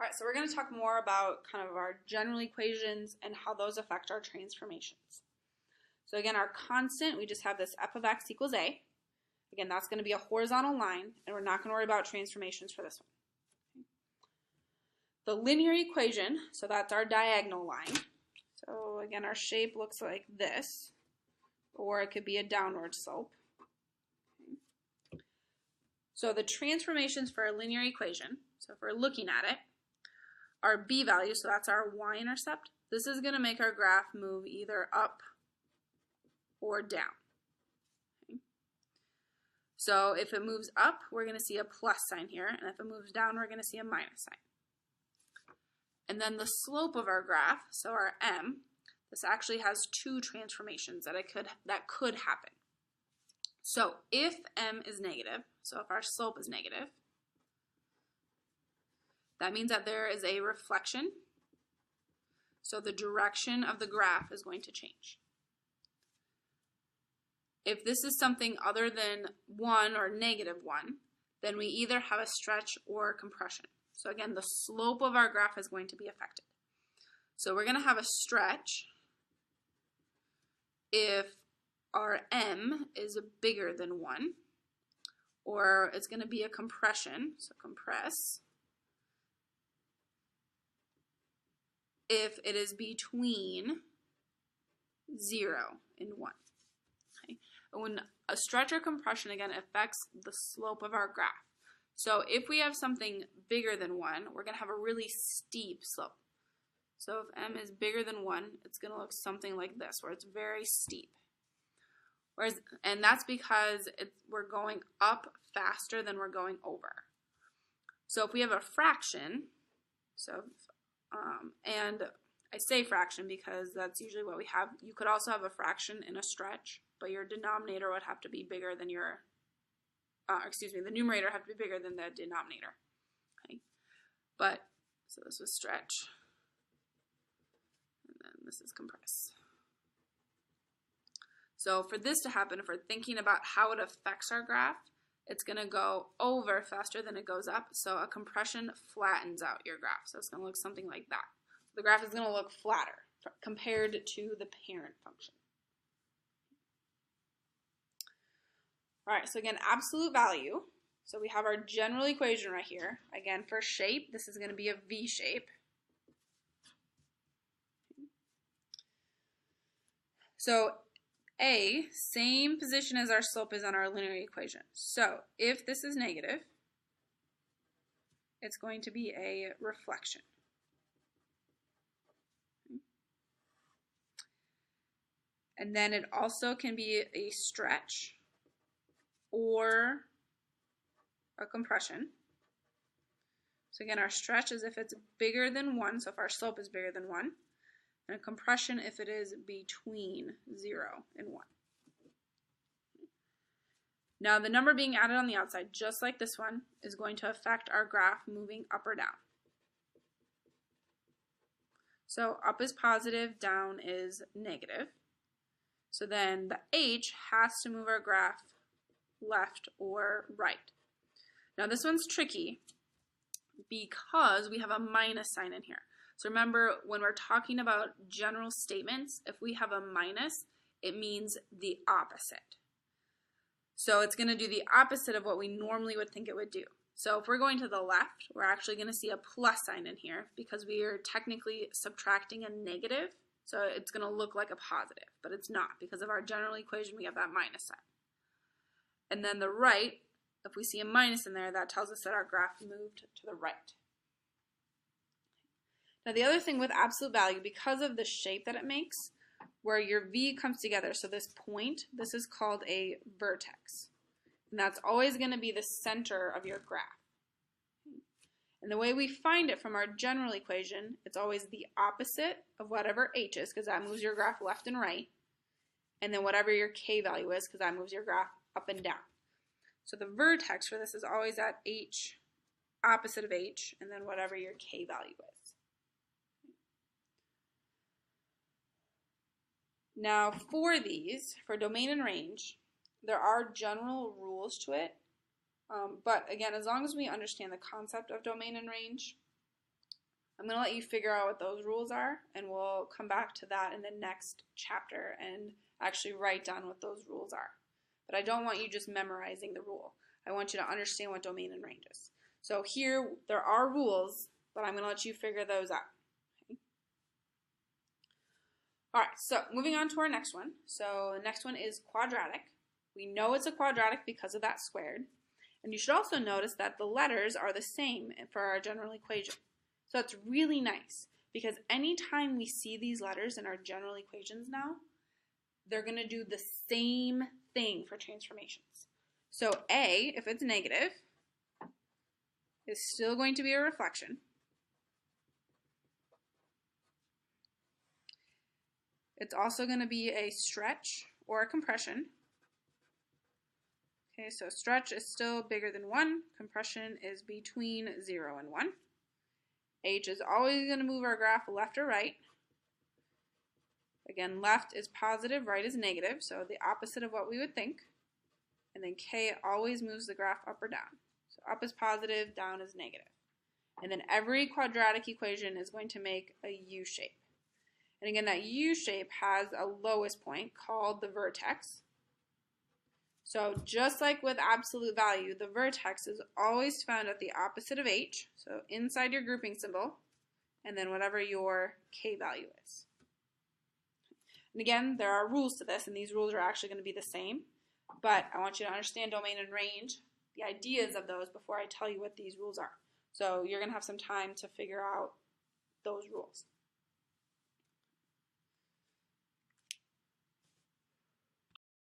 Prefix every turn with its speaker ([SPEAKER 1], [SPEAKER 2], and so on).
[SPEAKER 1] All right, so we're going to talk more about kind of our general equations and how those affect our transformations. So again, our constant, we just have this f of x equals a. Again, that's going to be a horizontal line, and we're not going to worry about transformations for this one. The linear equation, so that's our diagonal line. So again, our shape looks like this, or it could be a downward slope. So the transformations for a linear equation, so if we're looking at it, our b value, so that's our y-intercept, this is going to make our graph move either up or down. Okay. So if it moves up, we're going to see a plus sign here, and if it moves down, we're going to see a minus sign. And then the slope of our graph, so our m, this actually has two transformations that could happen. So if m is negative, so if our slope is negative, that means that there is a reflection, so the direction of the graph is going to change. If this is something other than 1 or negative 1, then we either have a stretch or a compression. So again, the slope of our graph is going to be affected. So we're going to have a stretch if our m is bigger than 1, or it's going to be a compression, so compress, if it is between 0 and 1. Okay. When a stretch or compression, again, affects the slope of our graph. So if we have something bigger than 1, we're going to have a really steep slope. So if m is bigger than 1, it's going to look something like this, where it's very steep. And that's because we're going up faster than we're going over. So if we have a fraction, and I say fraction because that's usually what we have. You could also have a fraction in a stretch, but your denominator would have to be bigger than your, the numerator would have to be bigger than the denominator. Okay. But, so this was stretch, and then this is compress. So for this to happen, if we're thinking about how it affects our graph, it's going to go over faster than it goes up. So a compression flattens out your graph. So it's going to look something like that. The graph is going to look flatter compared to the parent function. All right, so again, absolute value. So we have our general equation right here. Again, for shape, this is going to be a V shape. So A, same position as our slope is on our linear equation. So if this is negative, it's going to be a reflection. And then it also can be a stretch or a compression. So again, our stretch is if it's bigger than 1, so if our slope is bigger than 1. And a compression if it is between 0 and 1. Now the number being added on the outside, just like this one, is going to affect our graph moving up or down. So up is positive, down is negative. So then the h has to move our graph left or right. Now this one's tricky because we have a minus sign in here. So remember, when we're talking about general statements, if we have a minus, it means the opposite. So it's going to do the opposite of what we normally would think it would do. So if we're going to the left, we're actually going to see a plus sign in here because we are technically subtracting a negative. So it's going to look like a positive, but it's not because of our general equation, we have that minus sign. And then the right, if we see a minus in there, that tells us that our graph moved to the right. Now the other thing with absolute value, because of the shape that it makes, where your V comes together, so this point, this is called a vertex. And that's always going to be the center of your graph. And the way we find it from our general equation, it's always the opposite of whatever h is, because that moves your graph left and right, and then whatever your k value is, because that moves your graph up and down. So the vertex for this is always at h, opposite of h, and then whatever your k value is. Now for these, for domain and range, there are general rules to it, but again, as long as we understand the concept of domain and range, I'm going to let you figure out what those rules are, and we'll come back to that in the next chapter and actually write down what those rules are. But I don't want you just memorizing the rule. I want you to understand what domain and range is. So here, there are rules, but I'm going to let you figure those out. Okay? All right, so moving on to our next one. So the next one is quadratic. We know it's a quadratic because of that squared. And you should also notice that the letters are the same for our general equation. So that's really nice because anytime we see these letters in our general equations now, they're going to do the same thing for transformations. So A, if it's negative, is still going to be a reflection. It's also going to be a stretch or a compression. Okay, so stretch is still bigger than 1. Compression is between 0 and 1. H is always going to move our graph left or right. Again, left is positive, right is negative, so the opposite of what we would think. And then K always moves the graph up or down. So up is positive, down is negative. And then every quadratic equation is going to make a U shape. And again, that U shape has a lowest point called the vertex. So just like with absolute value, the vertex is always found at the opposite of H, so inside your grouping symbol, and then whatever your K value is. And again, there are rules to this, and these rules are actually going to be the same, but I want you to understand domain and range, the ideas of those, before I tell you what these rules are. So you're going to have some time to figure out those rules.